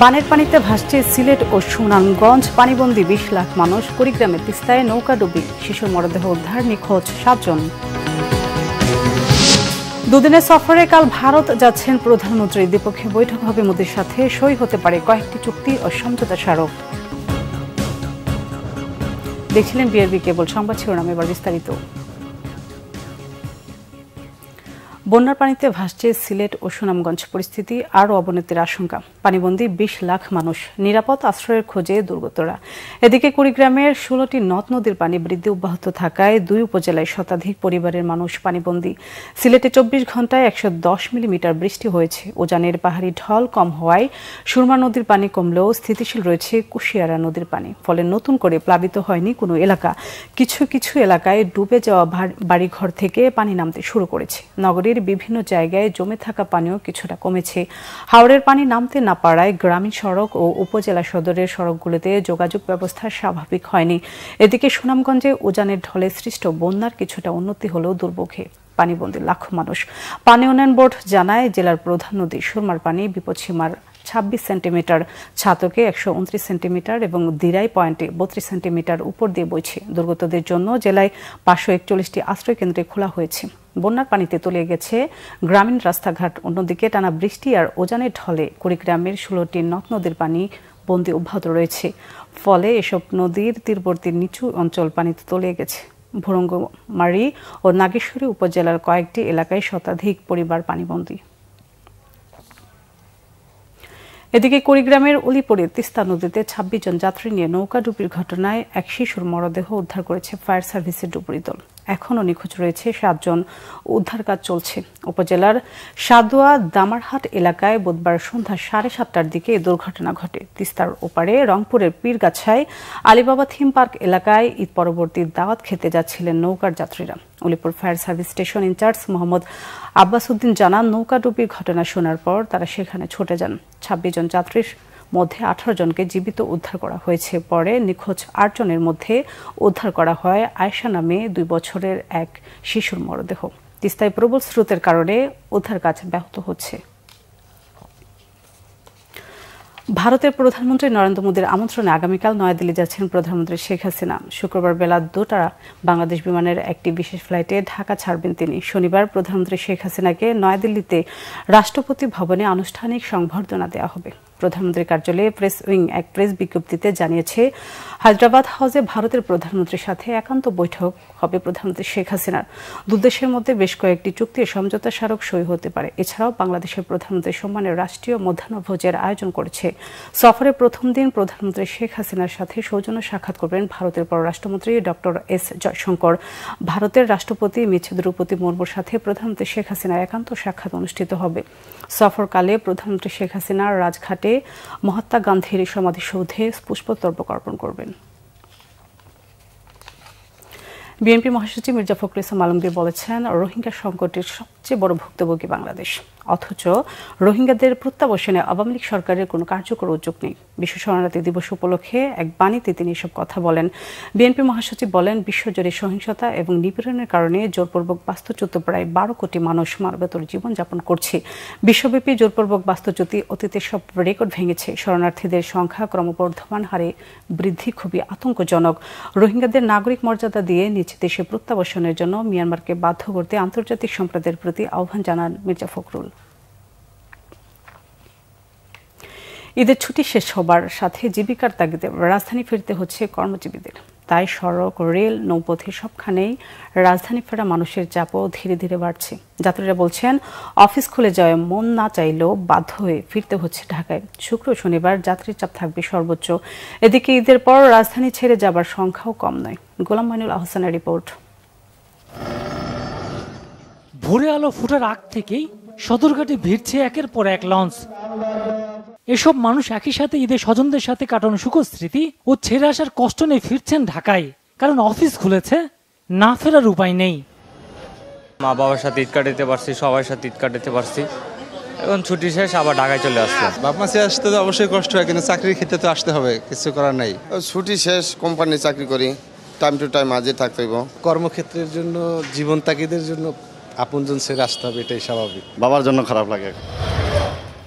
বানের পানিতে ভাসছে সিলেট ও সুনামগঞ্জ। পানিবন্দী ২০ লাখ মানুষ। কুড়িগ্রামের তিস্তায় নৌকাডুবি, শিশুর মরদেহ উদ্ধার, নিখোঁজ ৭ জন। দুদিনের সফরে কাল ভারত যাচ্ছেন প্রধানমন্ত্রী। দ্বিপক্ষীয় বৈঠক হবে মোদির সাথে। সই হতে পারে কয়েকটি চুক্তি ও সমঝোতা স্মারক। দেখছিলেন বিআরবি কেবল সংবাদ শিরোনাম, এবার বিস্তারিত। বন্যার পানিতে ভাসছে সিলেট ও সুনামগঞ্জ। পরিস্থিতি আরও অবনতির আশঙ্কা। পানিবন্দী ২০ লাখ মানুষ। নিরাপদ আশ্রয়ের খোঁজে দুর্গতরা। এদিকে কুড়িগ্রামের ১৬টি নদ নদীর পানি বৃদ্ধি অব্যাহত থাকায় ২ উপজেলায় শতাধিক পরিবারের মানুষ পানিবন্দী। সিলেটে ২৪ ঘন্টায় ১১০ মিলিমিটার বৃষ্টি হয়েছে। উজানের পাহাড়ি ঢল কম হওয়ায় সুরমা নদীর পানি কমলেও স্থিতিশীল রয়েছে কুশিয়ারা নদীর পানি। ফলে নতুন করে প্লাবিত হয়নি কোনো এলাকা। কিছু কিছু এলাকায় ডুবে যাওয়া বাড়িঘর থেকে পানি নামতে শুরু করেছে। নগরীর বিভিন্ন জায়গায় জমে থাকা পানিও কিছুটা কমেছে। হাওরের পানি নামতে না পারায় গ্রামীণ সড়ক ও উপজেলা সদরের সড়কগুলোতে যোগাযোগ ব্যবস্থা স্বাভাবিক হয়নি। এদিকে সুনামগঞ্জে উজানের ঢলে সৃষ্ট বন্যার কিছুটা উন্নতি হলেও দুর্ভোগে পানিবন্দী লাখো মানুষ। পানি উন্নয়ন বোর্ড জানায়, জেলার প্রধান নদী সুরমার পানি বিপদসীমার ২৬ সেন্টিমিটার, ছাতকে ১২৯ সেন্টিমিটার এবং দিরাই পয়েন্টে ৩২ সেন্টিমিটার উপর দিয়ে বইছে। দুর্গতদের জন্য জেলায় ৫৪১টি আশ্রয়কেন্দ্রে খোলা হয়েছে। বন্যার পানিতে তলিয়ে গেছে গ্রামীণ রাস্তাঘাট। অন্যদিকে টানা বৃষ্টি আর উজানের ঢলে কুড়িগ্রামের ১৬টি নদ নদীর পানি বন্দী অব্যাহত রয়েছে। ফলে এসব নদীর তীরবর্তী নিচু অঞ্চল পানিতে তলিয়ে গেছে। ভুরুঙ্গমারী ও নাগেশ্বরী উপজেলার কয়েকটি এলাকায় শতাধিক পরিবার পানিবন্দী। এদিকে কুড়িগ্রামের উলিপুরে তিস্তা নদীতে ২৬ জন যাত্রী নিয়ে নৌকাডুবির ঘটনায় এক শিশুর মরদেহ উদ্ধার করেছে ফায়ার সার্ভিসের ডুবুরি দল। এখনও নিখোঁজ রয়েছে ৭ জন। উদ্ধার কাজ চলছে। উপজেলার সাদুয়া দামারহাট এলাকায় বুধবার সন্ধ্যা ৭:৩০টার দিকে এই দুর্ঘটনা ঘটে। তিস্তার ওপারে রংপুরের পীরগাছায় আলীবাবা থিম পার্ক এলাকায় ঈদ পরবর্তী দাওয়াত খেতে যাচ্ছিলেন নৌকার যাত্রীরা। Ulipur fire service station incharge Mohammad Abbas Uddin জানান, নৌকাডুবির ঘটনা শোনার পর তারা সেখানে ছুটে যান। ২৬ জন যাত্রীর মধ্যে ১৮ জনকে জীবিত উদ্ধার করা হয়েছে। পরে নিখোঁজ ৮ জনের মধ্যে উদ্ধার করা হয় আয়েশা নামে ২ বছরের এক শিশুর মরদেহ। তিস্তায় প্রবল স্রোতের কারণে উদ্ধার কাজ ব্যাহত হচ্ছে। ভারতের প্রধানমন্ত্রী নরেন্দ্র মোদীর আমন্ত্রণে আগামীকাল নয়াদিল্লি যাচ্ছেন প্রধানমন্ত্রী শেখ হাসিনা। শুক্রবার বেলা ২টা বাংলাদেশ বিমানের একটি বিশেষ ফ্লাইটে ঢাকা ছাড়বেন তিনি। শনিবার প্রধানমন্ত্রী শেখ হাসিনাকে নয়াদিল্লিতে রাষ্ট্রপতি ভবনে আনুষ্ঠানিক সংবর্ধনা দেওয়া হবে। প্রধানমন্ত্রীর কার্যালয়ে প্রেস উইং এক প্রেস বিজ্ঞপ্তিতে জানিয়েছে, হায়দ্রাবাদ হাউসে ভারতের প্রধানমন্ত্রীর সাথে একান্ত বৈঠক হবে প্রধানমন্ত্রী শেখ হাসিনার। দুই দেশের মধ্যে বেশ কয়েকটি চুক্তি ও সমঝোতা স্মারক সই হতে পারে। এছাড়াও বাংলাদেশের প্রধানমন্ত্রীর সম্মানে রাষ্ট্রীয় মধ্যাহ্নভোজের আয়োজন করেছে। সফরের প্রথম দিন প্রধানমন্ত্রী শেখ হাসিনার সাথে সৌজন্য সাক্ষাৎ করবেন ভারতের পররাষ্ট্রমন্ত্রী ডক্টর এস জয়শঙ্কর। ভারতের রাষ্ট্রপতি মিছ দ্রৌপদী মুর্মুর সাথে প্রধানমন্ত্রী শেখ হাসিনার একান্ত সাক্ষাৎ অনুষ্ঠিত হবে। সফরকালে প্রধানমন্ত্রী শেখ হাসিনা রাজঘাটে মহাত্মা গান্ধীর সমাধিসৌধে পুষ্পস্তবক অর্পণ করবেন। বিএনপি মহাসচিব মির্জা ফখরুল ইসলাম আলমগীর বলেছেন, রোহিঙ্গা সংকটের সবচেয়ে বড় ভুক্তভোগী বাংলাদেশ। অথচ রোহিঙ্গাদের প্রত্যাবাসনে আওয়ামী লীগ সরকারের কোনো কার্যকর উদ্যোগ নেই। বিশ্ব শরণার্থী দিবস উপলক্ষে এক বাণীতে তিনি এসব কথা বলেন। বিএনপি মহাসচিব বলেন, বিশ্বজুড়ে সহিংসতা এবং নিপীড়নের কারণে জোরপূর্বক বাস্তুচ্যুত প্রায় ১২ কোটি মানুষ মানবেতর জীবনযাপন করছে। বিশ্বব্যাপী জোরপূর্বক বাস্তুচ্যুতি অতীতের সব রেকর্ড ভেঙেছে। শরণার্থীদের সংখ্যা ক্রমবর্ধমান হারে বৃদ্ধি খুবই আতঙ্কজনক। রোহিঙ্গাদের নাগরিক মর্যাদা দিয়ে নিজ দেশে প্রত্যাবাসনের জন্য মিয়ানমারকে বাধ্য করতে আন্তর্জাতিক সম্প্রদায়ের প্রতি আহ্বান জানান মির্জা ফখরুল। ঈদের ছুটি শেষ হবার সাথে জীবিকার তাগিদে রাজধানী ফিরতে হচ্ছে কর্মজীবীদের। তাই সড়ক, রেল, নৌপথে সবখানেই রাজধানী ফেরা মানুষের চাপও ধীরে ধীরে বাড়ছে। যাত্রীরা বলছেন, অফিস খুলে যাওয়ায় মন না চাইলেও বাধ্য হয়ে ফিরতে হচ্ছে ঢাকায়। শুক্র শনিবার যাত্রীর চাপ থাকবে সর্বোচ্চ। এদিকে ঈদের পর রাজধানী ছেড়ে যাবার সংখ্যাও কম নয়। গোলাম মাইনুল আহসানের রিপোর্ট। ভোরে আলো ফুটার আগ থেকেই সদরঘাটে ভিড়ছে একের পর এক লঞ্চ। এসব মানুষ একই সাথে ঈদের স্বজনদের সাথে কাটানো সুখদ স্মৃতি ও ছেড়ে আসার কষ্ট নিয়ে ফিরছেন ঢাকায়। কারণ অফিস খুলেছে, না ফেরার উপায় নেই। মা বাবার সাথে ঈদ কাটাতে পারছি, সবার সাথে ঈদ কাটাতে পারছি। এখন ছুটি শেষ, আবার ঢাকায় চলে আসলাম। বাপ মাসে আসতে তো অবশ্যই কষ্ট হয়, কিন্তু চাকরির ক্ষেত্রে তো আসতে হবে, কিছু করার নাই। ছুটি শেষ, কোম্পানি চাকরি করি, টাইম টু টাইম হাজির থাকতে হইব। কর্মক্ষেত্রের জন্য, জীবন তাগিদের জন্য আপনজন ছেড়ে আসতে হবে, এটাই স্বাভাবিক। বাবার জন্য খারাপ লাগে।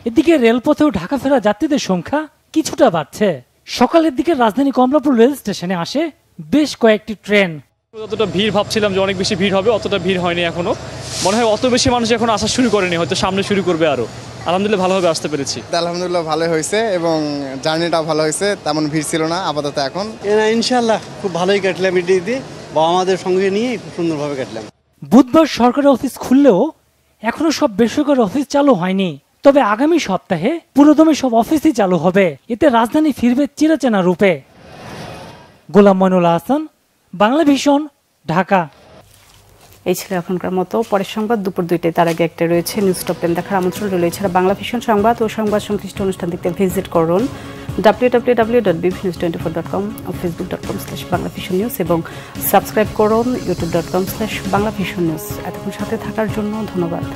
এদিকে রেলপথেও ঢাকা ফেরা যাত্রীদের সংখ্যা কিছুটা বাড়ছে। সকালের দিকে রাজধানী কমলাপুর রেল স্টেশনে আসে বেশ কয়েকটি ট্রেন। যতটা ভিড় ভাবছিলাম যে অনেক বেশি ভিড় হবে, অতটা ভিড় হয়নি এখনো। মনে হয় অত বেশি মানুষ এখন আসা শুরু করেনি, হয়তো সামনে শুরু করবে আরো। আলহামদুলিল্লাহ ভালোভাবে আসতে পেরেছি। আলহামদুলিল্লাহ ভালো হয়েছে এবং জার্নিটাও ভালো হয়েছে, তেমন ভিড় ছিল না আপাতত এখন। ইনশাআল্লাহ খুব ভালোই কাটলাম, এটি দিয়ে বাবা আমাদের সঙ্গে নিয়ে খুব সুন্দরভাবে কাটলাম। বুধবার সরকারি অফিস খুললেও এখনো সব বেসরকারি অফিস চালু হয়নি। তবে আগামী সপ্তাহে পুরোদমে সব অফিসই চালু হবে। এতে রাজধানী ফিরবে চিরচেনা রূপে। গোলাম মইনুল হাসান, বাংলা ভিশন, ঢাকা। এই ছিল এখনকার মতো। পরের সংবাদ দুপুর 2টায়, তার আগে একটা রয়েছে নিউজ টপ 10 দেখার আমন্ত্রণ রইল। এছাড়া বাংলা ভিশন সংবাদ ও সংবাদ সংশ্লিষ্ট অনুষ্ঠান দেখতে ভিজিট করুন www.bbnews24.com, facebook.com/banglavisionnews এবং সাবস্ক্রাইব করুন youtube.com/banglavisionnews। এতক্ষণ সাথে থাকার জন্য ধন্যবাদ।